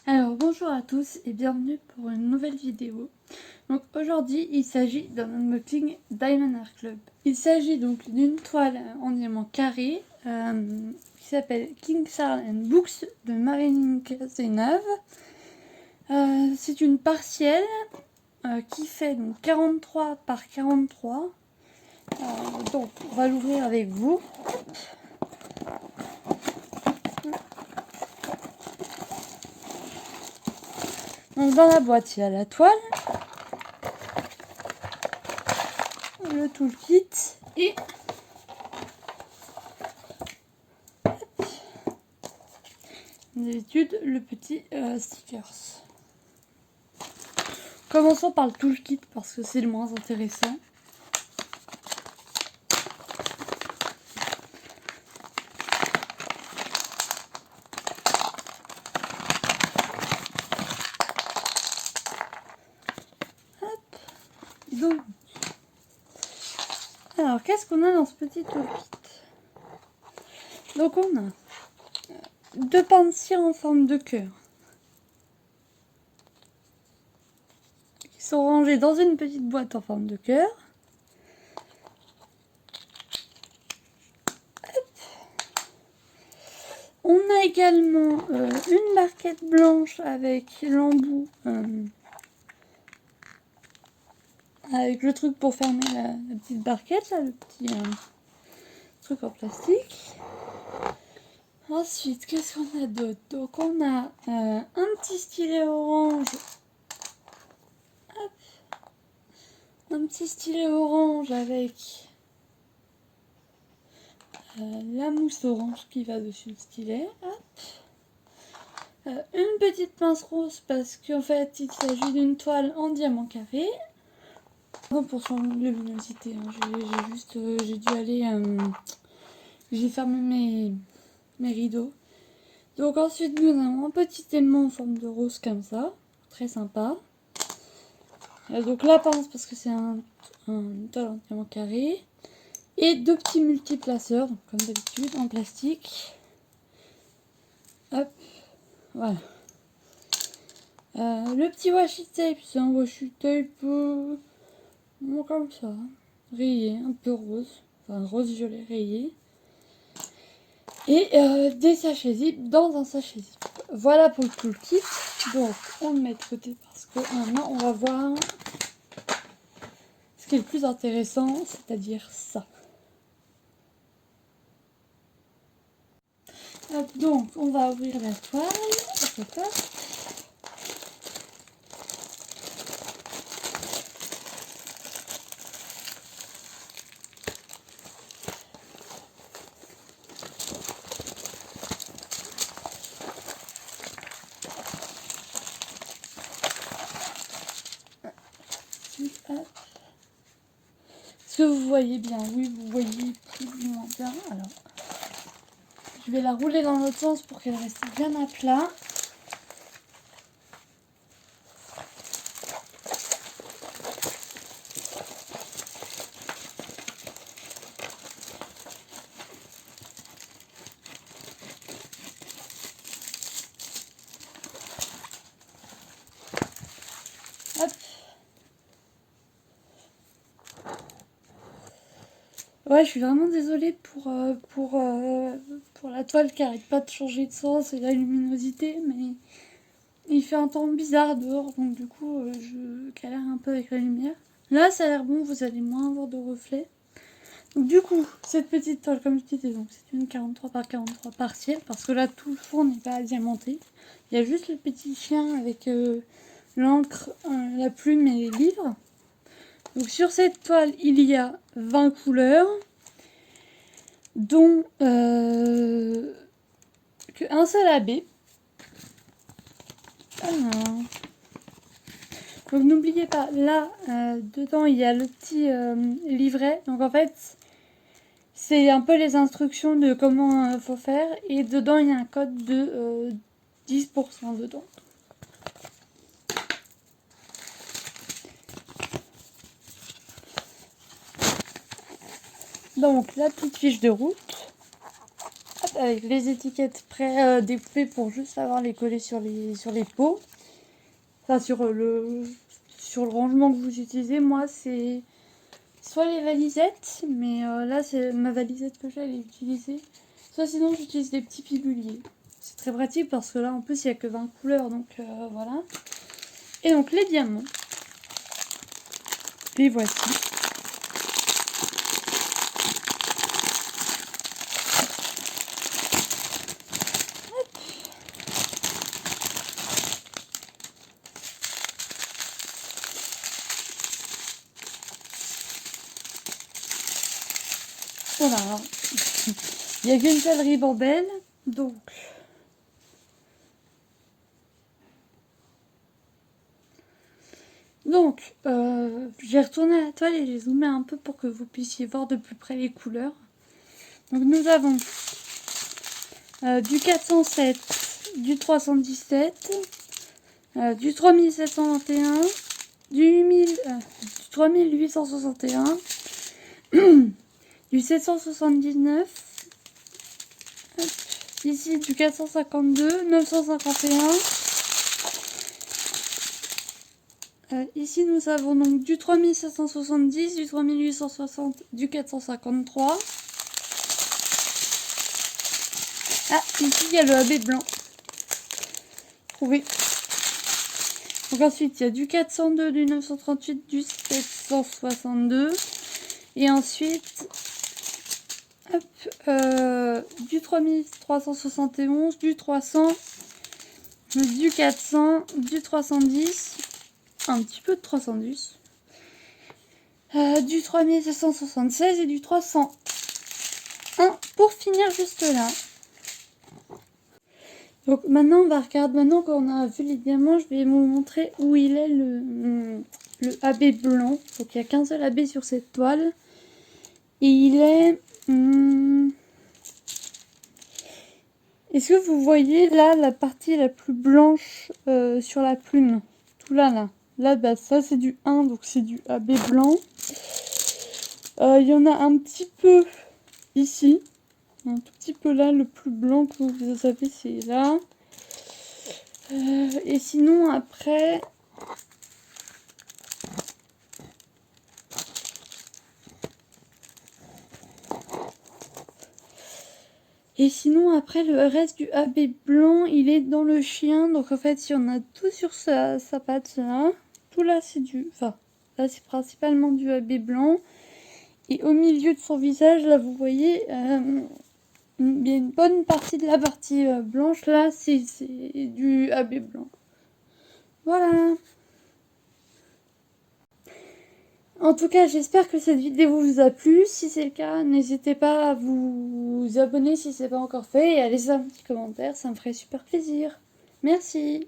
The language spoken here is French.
Alors bonjour à tous et bienvenue pour une nouvelle vidéo. Donc aujourd'hui il s'agit d'un unboxing Diamond Art Club. Il s'agit donc d'une toile en diamant carré qui s'appelle King Charles and Books de Marilyn Cazenave. C'est une partielle qui fait donc 43 par 43. Donc on va l'ouvrir avec vous. Donc dans la boîte il y a la toile, le toolkit et d'habitude le petit stickers. Commençons par le toolkit parce que c'est le moins intéressant. Hop. Donc, alors qu'est-ce qu'on a dans ce petit toolkit? Donc on a deux pains de cire en forme de cœur qui sont rangés dans une petite boîte en forme de cœur. On a également une barquette blanche avec l'embout, avec le truc pour fermer la petite barquette, là, le petit truc en plastique. Ensuite, qu'est-ce qu'on a d'autre? Donc on a un petit stylet orange. Hop. Un petit stylet orange avec la mousse orange qui va dessus le stylet. Hop. Une petite pince rose parce qu'en fait il s'agit d'une toile en diamant carré. Pardon pour son luminosité, hein. J'ai dû aller, j'ai fermé mes rideaux. Donc ensuite nous avons un petit aimant en forme de rose comme ça, très sympa. Donc la pince parce que c'est un toile en diamant carré. Et deux petits multiplaceurs, donc comme d'habitude en plastique. Hop, voilà. Le petit washi tape, c'est un washi tape bon, comme ça, rayé, un peu rose, enfin rose-violet rayé. Et des sachets zip dans un sachet zip. Voilà pour le toolkit. Donc on le met de côté parce que maintenant on va voir ce qui est le plus intéressant, c'est-à-dire ça. Hop, donc on va ouvrir la toile. Hop. Est-ce que vous voyez bien? Oui, vous voyez plus ou moins bien. Alors, je vais la rouler dans l'autre sens pour qu'elle reste bien à plat. Hop. Ouais, je suis vraiment désolée pour la toile qui arrête pas de changer de sens et la luminosité, mais il fait un temps bizarre dehors, donc du coup, je galère un peu avec la lumière. Là, ça a l'air bon, vous allez moins avoir de reflets. Donc du coup, cette petite toile, comme je disais, donc c'est une 43 par 43 partielle, parce que là, tout le fond n'est pas diamanté. Il y a juste le petit chien avec l'encre, la plume et les livres. Donc sur cette toile, il y a 20 couleurs, dont qu'un seul AB. Alors, donc n'oubliez pas, là, dedans, il y a le petit livret. Donc en fait, c'est un peu les instructions de comment faut faire. Et dedans, il y a un code de 10% dedans. Donc la petite fiche de route. Hop. boîte avec les étiquettes découpées pour juste avoir les coller sur les pots. Enfin, sur le rangement que vous utilisez. Moi, c'est soit les valisettes, mais là, c'est ma valisette que j'allais utiliser. Soit sinon, j'utilise des petits piluliers. C'est très pratique parce que là, en plus, il n'y a que 20 couleurs, donc voilà. Et donc, les diamants. Les voici. Voilà. Il n'y a qu'une seule ribambelle, donc... Donc, j'ai retourné à la toile et j'ai zoomé un peu pour que vous puissiez voir de plus près les couleurs. Donc nous avons du 407, du 317, du 3721, du 3861, du 779, ici du 452, 951. Ici nous avons donc du 3770, du 3860, du 453. Ah, ici il y a le AB blanc. Trouvé. Donc ensuite il y a du 402, du 938, du 762. Et ensuite, hop, du 3371, du 300, du 400, du 310, un petit peu de 310, du 3776 et du 301 pour finir juste là. Donc maintenant on va regarder, maintenant qu'on a vu les diamants, je vais vous montrer où il est le AB blanc. Donc il n'y a qu'un seul AB sur cette toile. Et il est... Est-ce que vous voyez là la partie la plus blanche sur la plume? Tout là, là. Là, bah, ça c'est du 1, donc c'est du AB blanc. Il y en a un petit peu ici. Un tout petit peu là, le plus blanc que vous avez, c'est là. Et sinon, après... Et sinon, après, le reste du AB blanc, il est dans le chien. Donc, en fait, si on a tout sur sa patte, là, tout là, c'est du... Enfin, là, c'est principalement du AB blanc. Et au milieu de son visage, là, vous voyez, il y a une bonne partie de la partie blanche, là, c'est du AB blanc. Voilà. En tout cas, j'espère que cette vidéo vous a plu. Si c'est le cas, n'hésitez pas à vous abonner si ce n'est pas encore fait et à laisser un petit commentaire, ça me ferait super plaisir. Merci.